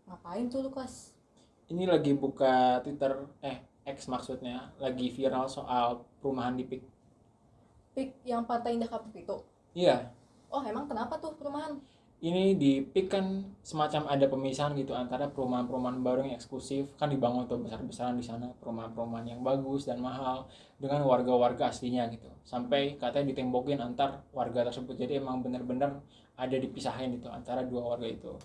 Ngapain tuh lu kelas? Ini lagi buka Twitter, X maksudnya, lagi viral soal perumahan di PIK. Pik yang Pantai Indah Kapuk itu. Iya, Oh emang kenapa tuh perumahan? ini di PIK kan semacam ada pemisahan gitu antara perumahan-perumahan baru yang eksklusif, kan dibangun tuh besar-besaran di sana, perumahan-perumahan yang bagus dan mahal dengan warga-warga aslinya gitu. Sampai katanya ditembokin antar warga tersebut. Jadi emang benar-benar ada dipisahin gitu antara dua warga itu.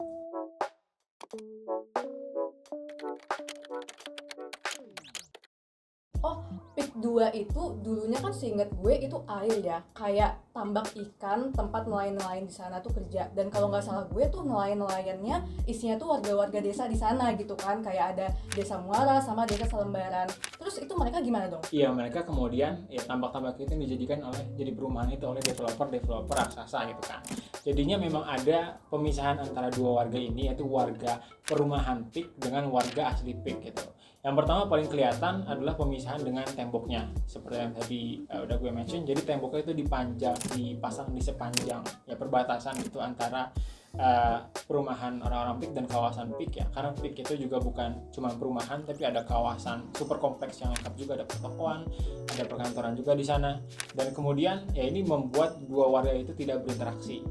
Oh, Pik 2 itu dulunya kan seingat gue itu air ya, kayak tambak ikan, tempat nelayan-nelayan di sana tuh kerja. Dan kalau nggak salah gue tuh nelayan-nelayannya isinya tuh warga-warga desa di sana gitu kan, kayak ada desa Muara sama desa Selembaran. Terus itu mereka gimana dong? Iya, mereka kemudian ya tambak-tambak itu dijadikan oleh jadi perumahan itu oleh developer raksasa gitu kan. Jadinya memang ada pemisahan antara dua warga ini, yaitu warga perumahan PIK dengan warga asli PIK gitu. Yang pertama paling kelihatan adalah pemisahan dengan temboknya. Seperti yang tadi udah gue mention, jadi temboknya itu dipasang di sepanjang ya perbatasan itu antara perumahan orang-orang PIK dan kawasan PIK ya. Karena PIK itu juga bukan cuma perumahan, tapi ada kawasan super kompleks yang lengkap juga, ada pertokoan, ada perkantoran juga di sana. Dan kemudian ya ini membuat dua warga itu tidak berinteraksi.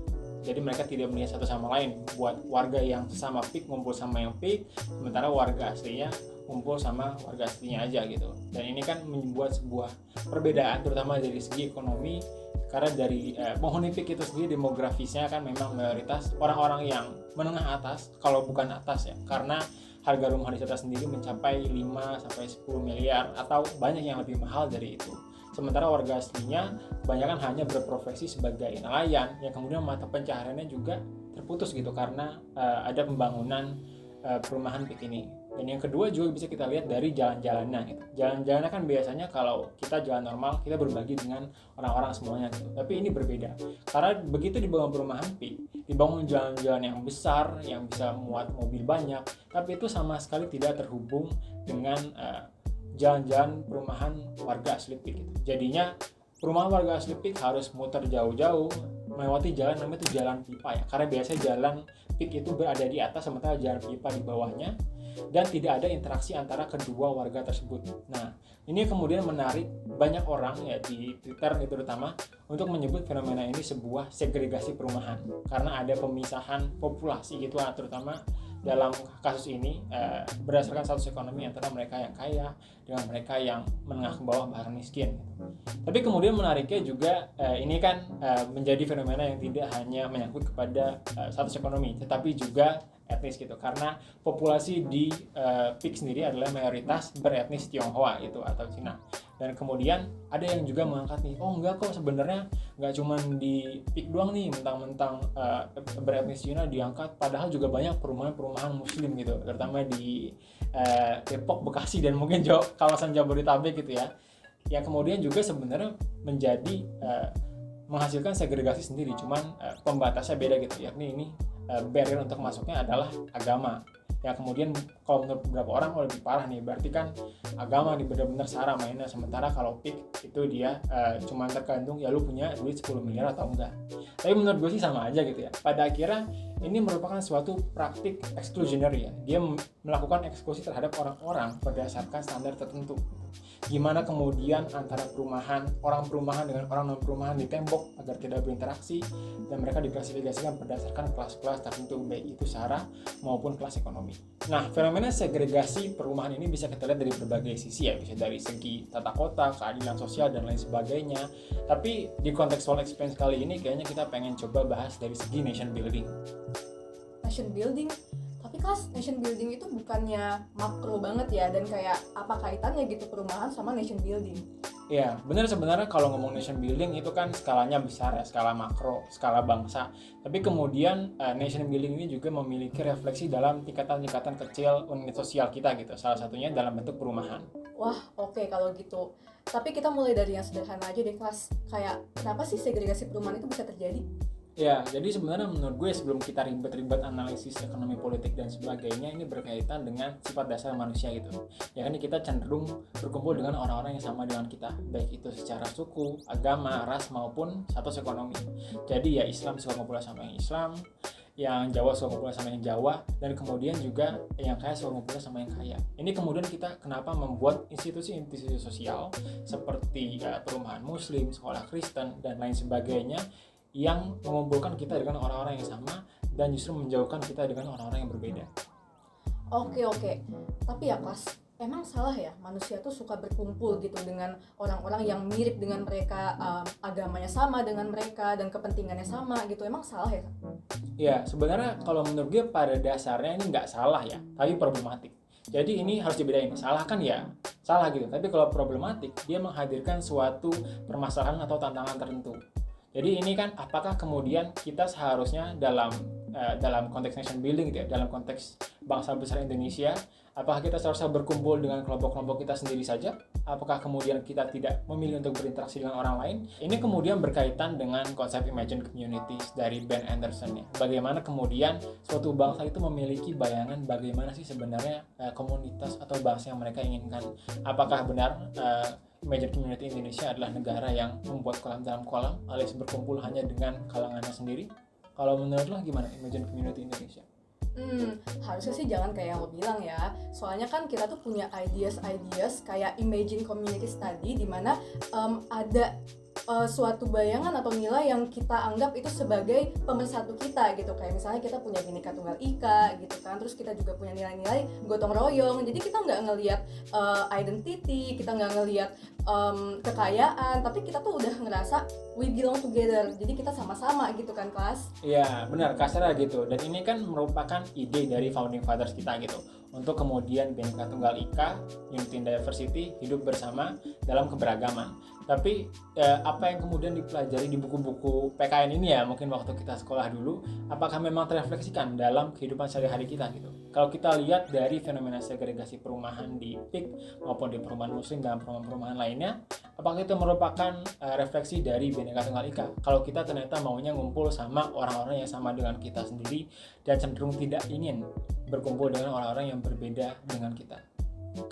Jadi mereka tidak melihat satu sama lain. Buat warga yang sesama PIK ngumpul sama yang PIK, sementara warga aslinya ngumpul sama warga aslinya aja gitu. Dan ini kan membuat sebuah perbedaan terutama dari segi ekonomi, karena dari penghuni PIK itu sendiri demografisnya kan memang mayoritas orang-orang yang menengah atas, kalau bukan atas ya, karena harga rumah di sana sendiri mencapai 5 sampai 10 miliar atau banyak yang lebih mahal dari itu. Sementara warga aslinya kebanyakan hanya berprofesi sebagai nelayan yang kemudian mata pencahariannya juga terputus gitu karena ada pembangunan perumahan PIK ini. Dan yang kedua juga bisa kita lihat dari jalan-jalannya gitu. Jalan-jalannya kan biasanya kalau kita jalan normal kita berbagi dengan orang-orang semuanya gitu. Tapi ini berbeda. Karena begitu dibangun perumahan PIK, dibangun jalan-jalan yang besar yang bisa muat mobil banyak, tapi itu sama sekali tidak terhubung dengan jalan-jalan perumahan warga asli PIK gitu. Jadinya perumahan warga asli PIK harus muter jauh-jauh melewati jalan namanya itu jalan pipa ya. Karena biasanya jalan PIK itu berada di atas sementara jalan pipa di bawahnya dan tidak ada interaksi antara kedua warga tersebut. Nah, ini kemudian menarik banyak orang ya di Twitter terutama untuk menyebut fenomena ini sebuah segregasi perumahan karena ada pemisahan populasi gitu terutama dalam kasus ini berdasarkan status ekonomi antara mereka yang kaya dengan mereka yang menengah ke bawah bahkan miskin. Tapi kemudian menariknya juga ini kan menjadi fenomena yang tidak hanya menyangkut kepada status ekonomi, tetapi juga etnis gitu. Karena populasi di PIK sendiri adalah mayoritas beretnis Tionghoa gitu atau Cina. Dan kemudian ada yang juga mengangkat nih, oh enggak kok sebenarnya nggak cuma di PIK doang nih mentang-mentang beretnis Cina diangkat, padahal juga banyak perumahan-perumahan Muslim gitu, terutama di Depok, Bekasi dan mungkin kawasan Jabodetabek gitu ya. Yang kemudian juga sebenarnya menjadi menghasilkan segregasi sendiri, cuman pembatasnya beda gitu, yakni ini barrier untuk masuknya adalah agama. Yang kemudian kalau menurut beberapa orang lebih parah nih, berarti kan agama nih benar-benar sara mainnya. Sementara kalau PIK itu dia cuma tergantung ya lu punya duit 10 miliar atau enggak. Tapi menurut gue sih sama aja gitu ya. Pada akhirnya ini merupakan suatu praktik exclusionary ya. Dia melakukan eksklusi terhadap orang-orang berdasarkan standar tertentu. Gimana kemudian antara orang perumahan dengan orang non perumahan ditembok agar tidak berinteraksi, dan mereka diklasifikasikan berdasarkan kelas-kelas tertentu, baik itu sara maupun kelas ekonomi. Nah, fenomena segregasi perumahan ini bisa kita lihat dari berbagai sisi ya, bisa dari segi tata kota, keadilan sosial dan lain sebagainya. Tapi di konteks soal experience kali ini kayaknya kita pengen coba bahas dari segi nation building. Nation building? Tapi kelas nation building itu bukannya makro banget ya, dan kayak apa kaitannya gitu perumahan sama nation building? Ya, benar sebenarnya kalau ngomong nation building itu kan skalanya besar ya, skala makro, skala bangsa. Tapi kemudian nation building ini juga memiliki refleksi dalam tingkatan-tingkatan kecil unit sosial kita gitu. Salah satunya dalam bentuk perumahan. Wah, oke kalau gitu. Tapi kita mulai dari yang sederhana aja deh kelas. Kayak kenapa sih segregasi perumahan itu bisa terjadi? Ya, jadi sebenarnya menurut gue sebelum kita ribet-ribet analisis ekonomi politik dan sebagainya, ini berkaitan dengan sifat dasar manusia gitu. Ya kan kita cenderung berkumpul dengan orang-orang yang sama dengan kita, baik itu secara suku, agama, ras maupun status ekonomi. Jadi ya Islam suka ngumpul sama yang Islam, yang Jawa suka ngumpul sama yang Jawa, dan kemudian juga yang kaya suka ngumpul sama yang kaya. Ini kemudian kita kenapa membuat institusi-institusi sosial seperti perumahan Muslim, sekolah Kristen, dan lain sebagainya yang mengumpulkan kita dengan orang-orang yang sama dan justru menjauhkan kita dengan orang-orang yang berbeda. Oke. Tapi ya Mas, emang salah ya manusia tuh suka berkumpul gitu dengan orang-orang yang mirip dengan mereka, agamanya sama dengan mereka dan kepentingannya sama gitu, emang salah ya? Ya, sebenarnya kalau menurut gue pada dasarnya ini nggak salah ya, tapi problematik. Jadi ini harus dibedain, salah kan ya salah gitu, tapi kalau problematik dia menghadirkan suatu permasalahan atau tantangan tertentu. Jadi ini kan apakah kemudian kita seharusnya dalam konteks nation building gitu ya, dalam konteks bangsa besar Indonesia, apakah kita seharusnya berkumpul dengan kelompok-kelompok kita sendiri saja? Apakah kemudian kita tidak memilih untuk berinteraksi dengan orang lain? Ini kemudian berkaitan dengan konsep Imagine Communities dari Ben Anderson ya. Bagaimana kemudian suatu bangsa itu memiliki bayangan bagaimana sih sebenarnya komunitas atau bangsa yang mereka inginkan. Apakah benar Imagine Community Indonesia adalah negara yang membuat kolam dalam kolam alias berkumpul hanya dengan kalangannya sendiri? Kalau menurut lo gimana Imagine Community Indonesia? Harusnya sih jangan kayak yang lo bilang ya. Soalnya kan kita tuh punya ideas kayak Imagine Communities tadi, dimana ada suatu bayangan atau nilai yang kita anggap itu sebagai pemersatu kita gitu. Kayak misalnya kita punya Bhinneka Tunggal Ika gitu kan, terus kita juga punya nilai-nilai gotong royong. Jadi kita nggak ngelihat identity, kita nggak ngelihat kekayaan, tapi kita tuh udah ngerasa we belong together. Jadi kita sama-sama gitu kan, kelas. Iya benar, kasarnya gitu. Dan ini kan merupakan ide dari founding fathers kita gitu, untuk kemudian Bhinneka Tunggal Ika, Unity and Diversity, hidup bersama dalam keberagaman. Tapi apa yang kemudian dipelajari di buku-buku PKN ini ya, mungkin waktu kita sekolah dulu, apakah memang terrefleksikan dalam kehidupan sehari-hari kita gitu? Kalau kita lihat dari fenomena segregasi perumahan di PIK maupun di perumahan Muslim dan perumahan-perumahan lainnya, apakah itu merupakan refleksi dari Bhinneka Tunggal Ika? Kalau kita ternyata maunya ngumpul sama orang-orang yang sama dengan kita sendiri dan cenderung tidak ingin berkumpul dengan orang-orang yang berbeda dengan kita.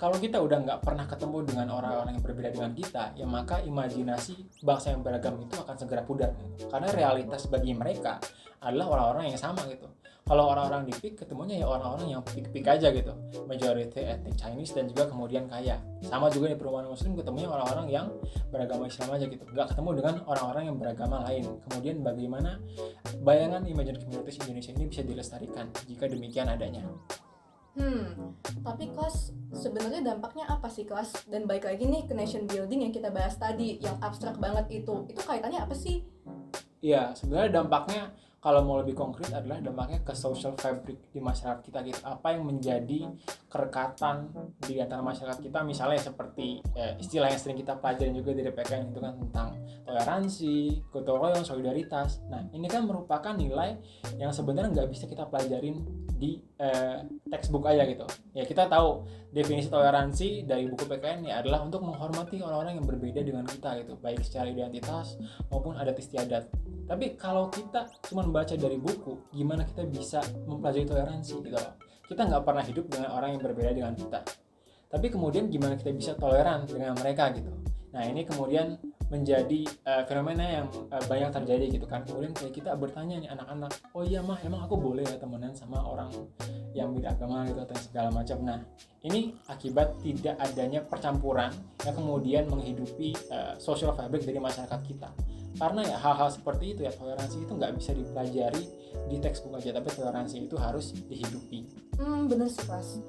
Kalau kita udah nggak pernah ketemu dengan orang-orang yang berbeda dengan kita, ya maka imajinasi bangsa yang beragam itu akan segera pudar gitu. Karena realitas bagi mereka adalah orang-orang yang sama gitu. Kalau orang-orang di PIK ketemunya ya orang-orang yang PIK aja gitu, majority ethnic Chinese dan juga kemudian kaya. Sama juga di perumahan Muslim ketemunya orang-orang yang beragama Islam aja gitu, nggak ketemu dengan orang-orang yang beragama lain. Kemudian bagaimana bayangan Imagine Communities Indonesia ini bisa dilestarikan jika demikian adanya? Tapi kelas, sebenarnya dampaknya apa sih kelas? Dan balik lagi nih ke nation building yang kita bahas tadi, yang abstrak banget itu kaitannya apa sih? Iya, sebenarnya dampaknya kalau mau lebih konkret adalah dampaknya ke social fabric di masyarakat kita gitu. Apa yang menjadi kerekatan di antara masyarakat kita, misalnya seperti istilah yang sering kita pelajarin juga dari PKN itu kan tentang toleransi, gotong royong, solidaritas. Nah, ini kan merupakan nilai yang sebenarnya nggak bisa kita pelajarin di textbook aja gitu. Ya kita tahu definisi toleransi dari buku PKN ya adalah untuk menghormati orang-orang yang berbeda dengan kita gitu, baik secara identitas maupun adat istiadat. Tapi kalau kita cuma membaca dari buku, gimana kita bisa mempelajari toleransi gitu loh. Kita nggak pernah hidup dengan orang yang berbeda dengan kita. Tapi kemudian gimana kita bisa toleran dengan mereka gitu. Nah ini kemudian menjadi fenomena yang banyak terjadi gitu kan. Kemudian kayak kita bertanya nih anak-anak, oh iya mah emang aku boleh ya temenan sama orang yang beda agama gitu atau segala macam. Nah ini akibat tidak adanya percampuran yang kemudian menghidupi social fabric dari masyarakat kita. Karena ya hal-hal seperti itu ya, toleransi itu nggak bisa dipelajari di textbook aja, tapi toleransi itu harus dihidupi. Bener sih Mas.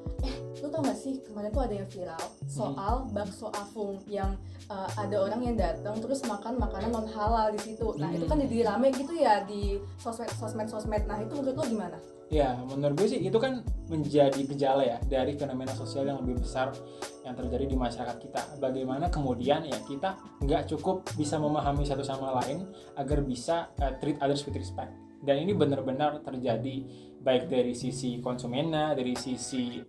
Lu tau gak sih kemarin tuh ada yang viral soal bakso Afung yang ada orang yang datang terus makan makanan non halal di situ. Nah itu kan jadi rame gitu ya di sosmed. Nah itu menurut lo gimana? Ya, menurut gue sih itu kan menjadi gejala ya dari fenomena sosial yang lebih besar yang terjadi di masyarakat kita. Bagaimana kemudian ya kita nggak cukup bisa memahami satu sama lain agar bisa treat others with respect. Dan ini benar-benar terjadi baik dari sisi konsumennya, dari sisi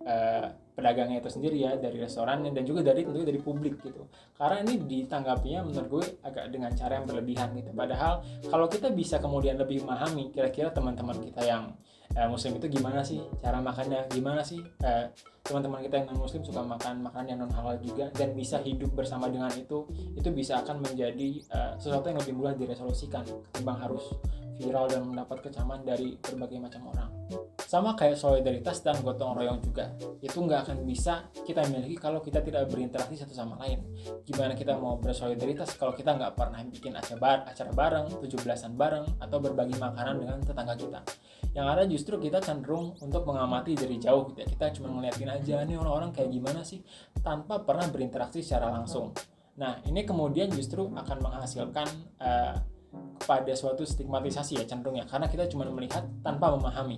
pedagangnya itu sendiri ya, dari restorannya dan juga tentunya dari publik gitu. Karena ini ditanggapinya menurut gue agak dengan cara yang berlebihan gitu. Padahal kalau kita bisa kemudian lebih memahami kira-kira teman-teman kita yang Muslim itu gimana sih cara makannya, gimana sih teman-teman kita yang non Muslim suka makan makanan yang non halal juga dan bisa hidup bersama dengan itu bisa akan menjadi sesuatu yang lebih mudah diresolusikan ketimbang harus viral dan mendapat kecaman dari berbagai macam orang. Sama kayak solidaritas dan gotong royong juga, itu nggak akan bisa kita miliki kalau kita tidak berinteraksi satu sama lain. Gimana kita mau bersolidaritas kalau kita nggak pernah bikin acara bareng, 17-an bareng, atau berbagi makanan dengan tetangga kita. Yang ada justru kita cenderung untuk mengamati dari jauh gitu ya. Kita cuma ngeliatin aja nih orang-orang kayak gimana sih, tanpa pernah berinteraksi secara langsung. Nah, ini kemudian justru akan menghasilkan kepada suatu stigmatisasi ya cenderungnya, karena kita cuma melihat tanpa memahami.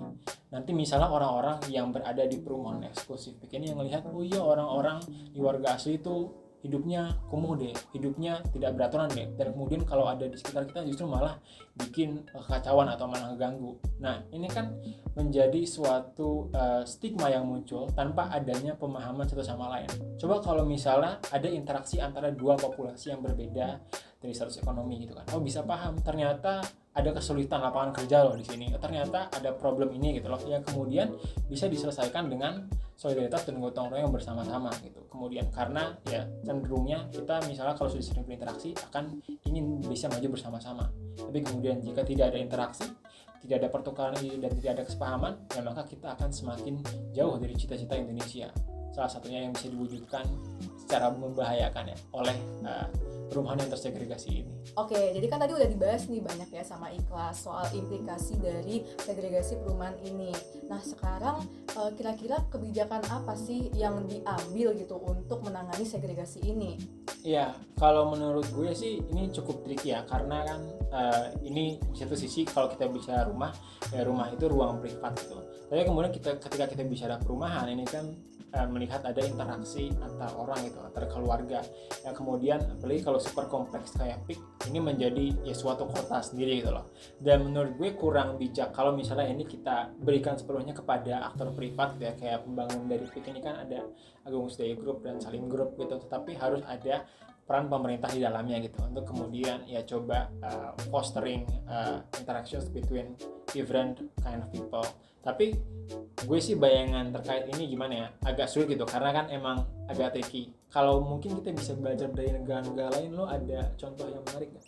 Nanti misalnya orang-orang yang berada di perumahan eksklusif ini yang melihat, oh iya orang-orang di warga asli itu hidupnya kumuh deh, hidupnya tidak beraturan deh, dan kemudian kalau ada di sekitar kita justru malah bikin kekacauan atau malah ganggu. Nah, ini kan menjadi suatu stigma yang muncul tanpa adanya pemahaman satu sama lain. Coba kalau misalnya ada interaksi antara dua populasi yang berbeda dari status ekonomi gitu kan, oh bisa paham ternyata ada kesulitan lapangan kerja loh di sini, ternyata ada problem ini gitu loh, yang kemudian bisa diselesaikan dengan solidaritas dan gotong royong bersama-sama gitu. Kemudian karena ya cenderungnya kita misalnya kalau sudah sering berinteraksi akan ingin bisa maju bersama-sama, tapi kemudian jika tidak ada interaksi, tidak ada pertukaran ide dan tidak ada kesepahaman, ya maka kita akan semakin jauh dari cita-cita Indonesia. Salah satunya yang bisa diwujudkan secara membahayakan ya oleh perumahan yang tersegregasi ini. Oke, jadi kan tadi udah dibahas nih banyak ya sama Ikhlas soal implikasi dari segregasi perumahan ini. Nah, sekarang kira-kira kebijakan apa sih yang diambil gitu untuk menangani segregasi ini? Iya, kalau menurut gue sih ini cukup tricky ya, karena kan ini di satu sisi kalau kita bicara rumah, ya rumah itu ruang privat gitu. Tapi kemudian ketika kita bicara perumahan, ini kan melihat ada interaksi antar orang gitu, antar keluarga, yang kemudian apalagi kalau super kompleks kayak PIK ini menjadi ya suatu kota sendiri gitu loh. Dan menurut gue kurang bijak kalau misalnya ini kita berikan sepenuhnya kepada aktor privat gitu ya, kayak pembangun dari PIK ini kan ada Agung Sedayu Group dan Salim Group gitu, tetapi harus ada peran pemerintah di dalamnya gitu untuk kemudian ya coba fostering interactions between different kind of people. Tapi gue sih bayangan terkait ini gimana ya, agak sulit gitu karena kan emang agak tricky. Kalau mungkin kita bisa belajar dari negara-negara lain, lo ada contoh yang menarik gak?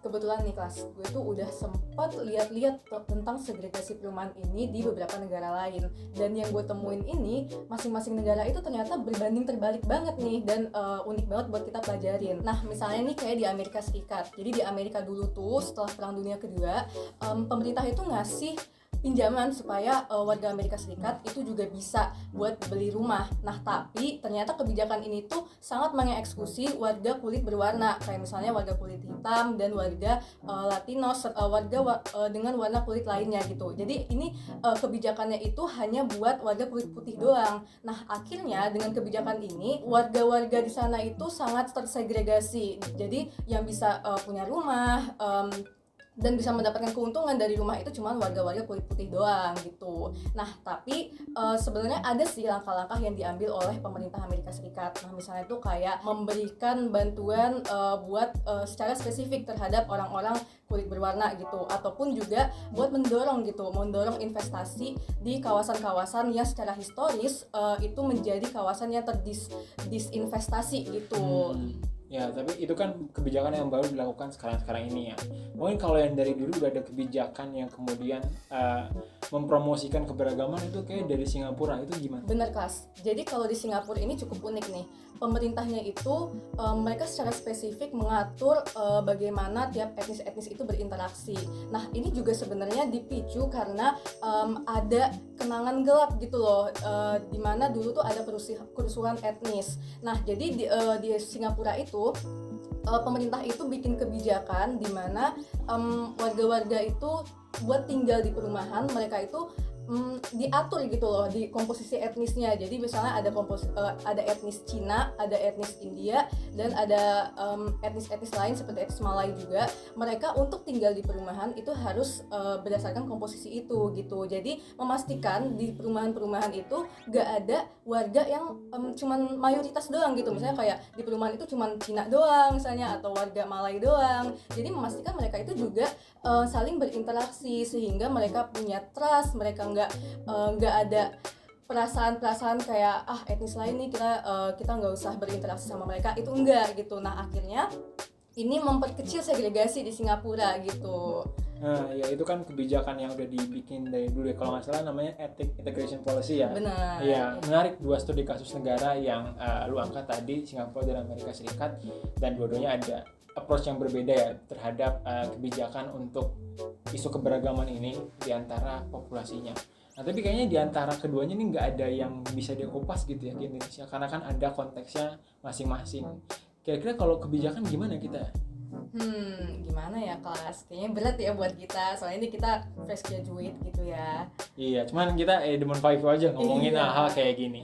Kebetulan nih kelas, gue tuh udah sempat lihat-lihat tentang segregasi perumahan ini di beberapa negara lain. Dan yang gue temuin ini, masing-masing negara itu ternyata berbanding terbalik banget nih, dan unik banget buat kita pelajarin. Nah, misalnya nih kayak di Amerika Serikat. Jadi di Amerika dulu tuh, setelah Perang Dunia Kedua, pemerintah itu ngasih pinjaman supaya warga Amerika Serikat itu juga bisa buat beli rumah. Nah, tapi ternyata kebijakan ini tuh sangat mengeksekusi warga kulit berwarna, kayak misalnya warga kulit hitam dan warga Latino, warga dengan warna kulit lainnya gitu. Jadi ini kebijakannya itu hanya buat warga kulit putih doang. Nah, akhirnya dengan kebijakan ini warga-warga di sana itu sangat tersegregasi. Jadi yang bisa punya rumah dan bisa mendapatkan keuntungan dari rumah itu cuma warga-warga kulit putih doang gitu. Nah, tapi sebenarnya ada sih langkah-langkah yang diambil oleh pemerintah Amerika Serikat. Nah, misalnya itu kayak memberikan bantuan buat secara spesifik terhadap orang-orang kulit berwarna gitu, ataupun juga buat mendorong investasi di kawasan-kawasan yang secara historis itu menjadi kawasan yang terdisinvestasi gitu. Ya, tapi itu kan kebijakan yang baru dilakukan sekarang ini ya. Mungkin kalau yang dari dulu udah ada kebijakan yang kemudian mempromosikan keberagaman itu kayak dari Singapura, itu gimana? Bener kelas. Jadi kalau di Singapura ini cukup unik nih. Pemerintahnya itu mereka secara spesifik mengatur bagaimana tiap etnis-etnis itu berinteraksi. Nah, ini juga sebenarnya dipicu karena ada kenangan gelap gitu loh, di mana dulu tuh ada kerusuhan etnis. Nah, jadi di Singapura itu pemerintah itu bikin kebijakan di mana warga-warga itu buat tinggal di perumahan mereka itu diatur gitu loh di komposisi etnisnya. Jadi misalnya ada etnis Cina, ada etnis India, dan ada etnis-etnis lain seperti etnis Malay juga. Mereka untuk tinggal di perumahan itu harus berdasarkan komposisi itu gitu. Jadi memastikan di perumahan-perumahan itu gak ada warga yang cuman mayoritas doang gitu. Misalnya kayak di perumahan itu cuman Cina doang misalnya, atau warga Malay doang. Jadi memastikan mereka itu juga saling berinteraksi sehingga mereka punya trust, mereka nggak ada perasaan kayak etnis lain nih kita nggak usah berinteraksi sama mereka, itu enggak gitu. Nah, akhirnya ini memperkecil segregasi di Singapura gitu. Nah, ya itu kan kebijakan yang udah dibikin dari dulu ya, kalau nggak salah namanya Ethnic Integration Policy ya. Benar. Ya, menarik, 2 studi kasus negara yang lu angkat tadi, Singapura dan Amerika Serikat, dan dua-duanya ada approach yang berbeda ya terhadap kebijakan untuk isu keberagaman ini di antara populasinya. Nah, tapi kayaknya di antara keduanya ini nggak ada yang bisa dikupas gitu ya di Indonesia, karena kan ada konteksnya masing-masing. Kira-kira kalau kebijakan gimana kita? Gimana ya kelas? Kayaknya berat ya buat kita, soalnya ini kita fresh graduate gitu ya. Iya, cuman kita Demon Five aja ngomongin Iya. hal-hal kayak gini.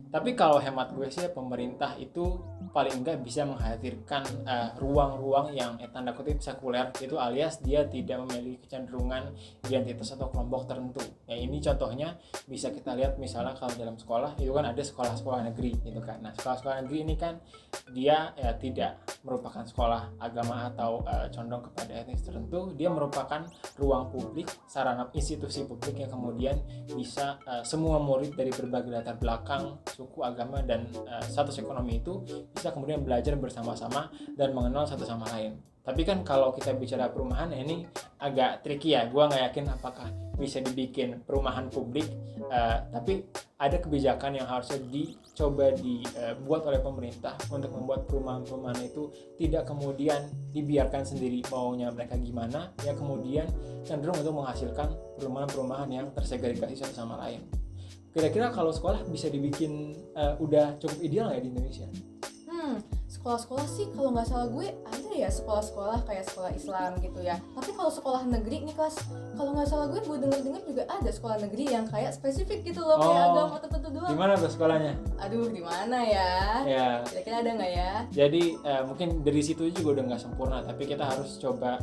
Tapi kalau hemat gue sih, pemerintah itu paling enggak bisa menghadirkan ruang-ruang yang tanda kutip sekuler, itu alias dia tidak memiliki kecenderungan identitas atau kelompok tertentu. Ya, ini contohnya bisa kita lihat misalnya kalau dalam sekolah itu kan ada sekolah-sekolah negeri gitu kan. Nah, sekolah-sekolah negeri ini kan dia tidak merupakan sekolah agama atau condong kepada etnis tertentu, dia merupakan ruang publik, sarana institusi publik yang kemudian bisa semua murid dari berbagai latar belakang, suku, agama, dan status ekonomi itu bisa kemudian belajar bersama-sama dan mengenal satu sama lain. Tapi kan kalau kita bicara perumahan, ya ini agak tricky ya. Gua nggak yakin apakah bisa dibikin perumahan publik, tapi ada kebijakan yang harusnya dicoba dibuat oleh pemerintah untuk membuat perumahan-perumahan itu tidak kemudian dibiarkan sendiri maunya mereka gimana, ya kemudian cenderung untuk menghasilkan perumahan-perumahan yang tersegregasi satu sama lain. Kira-kira kalau sekolah bisa dibikin udah cukup ideal nggak di Indonesia? Sekolah-sekolah sih kalau nggak salah gue ada ya sekolah-sekolah kayak sekolah Islam gitu ya. Tapi kalau sekolah negeri nih kelas, kalau nggak salah gue dengar-dengar juga ada sekolah negeri yang kayak spesifik gitu loh, kayak agama tertentu doang. Gimana tuh sekolahnya? Aduh, di mana ya? Ya. Kira-kira ada nggak ya? Jadi mungkin dari situ juga udah nggak sempurna, tapi kita harus coba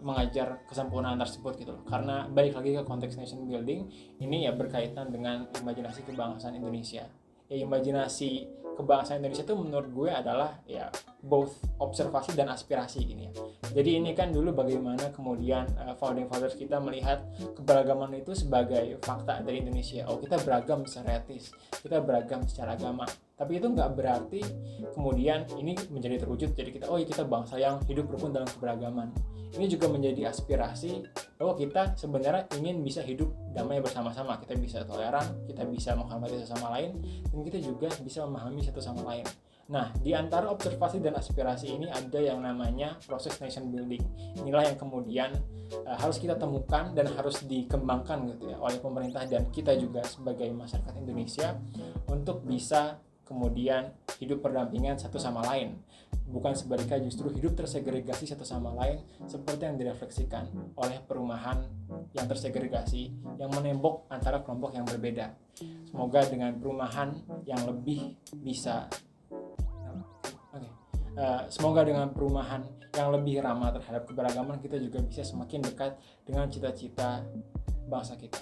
mengajar kesempurnaan tersebut gitu loh. Karena balik lagi ke konteks nation building, ini ya berkaitan dengan imajinasi kebangsaan Indonesia. Ya, imajinasi kebangsaan Indonesia itu menurut gue adalah ya both observasi dan aspirasi gini ya. Jadi ini kan dulu bagaimana kemudian founding fathers kita melihat keberagaman itu sebagai fakta dari Indonesia. Oh, kita beragam secara etis, kita beragam secara agama. Tapi itu nggak berarti kemudian ini menjadi terwujud. Jadi kita bangsa yang hidup rukun dalam keberagaman. Ini juga menjadi aspirasi bahwa kita sebenarnya ingin bisa hidup damai bersama-sama. Kita bisa toleran, kita bisa menghormati sesama lain, dan kita juga bisa memahami satu sama lain. Nah, di antara observasi dan aspirasi ini ada yang namanya proses nation building. Inilah yang kemudian harus kita temukan dan harus dikembangkan gitu ya oleh pemerintah dan kita juga sebagai masyarakat Indonesia untuk bisa kemudian hidup berdampingan satu sama lain. Bukan sebaliknya, justru hidup tersegregasi satu sama lain seperti yang direfleksikan oleh perumahan yang tersegregasi yang menembok antara kelompok yang berbeda. Semoga dengan perumahan yang lebih bisa semoga dengan perumahan yang lebih ramah terhadap keberagaman, kita juga bisa semakin dekat dengan cita-cita bangsa kita.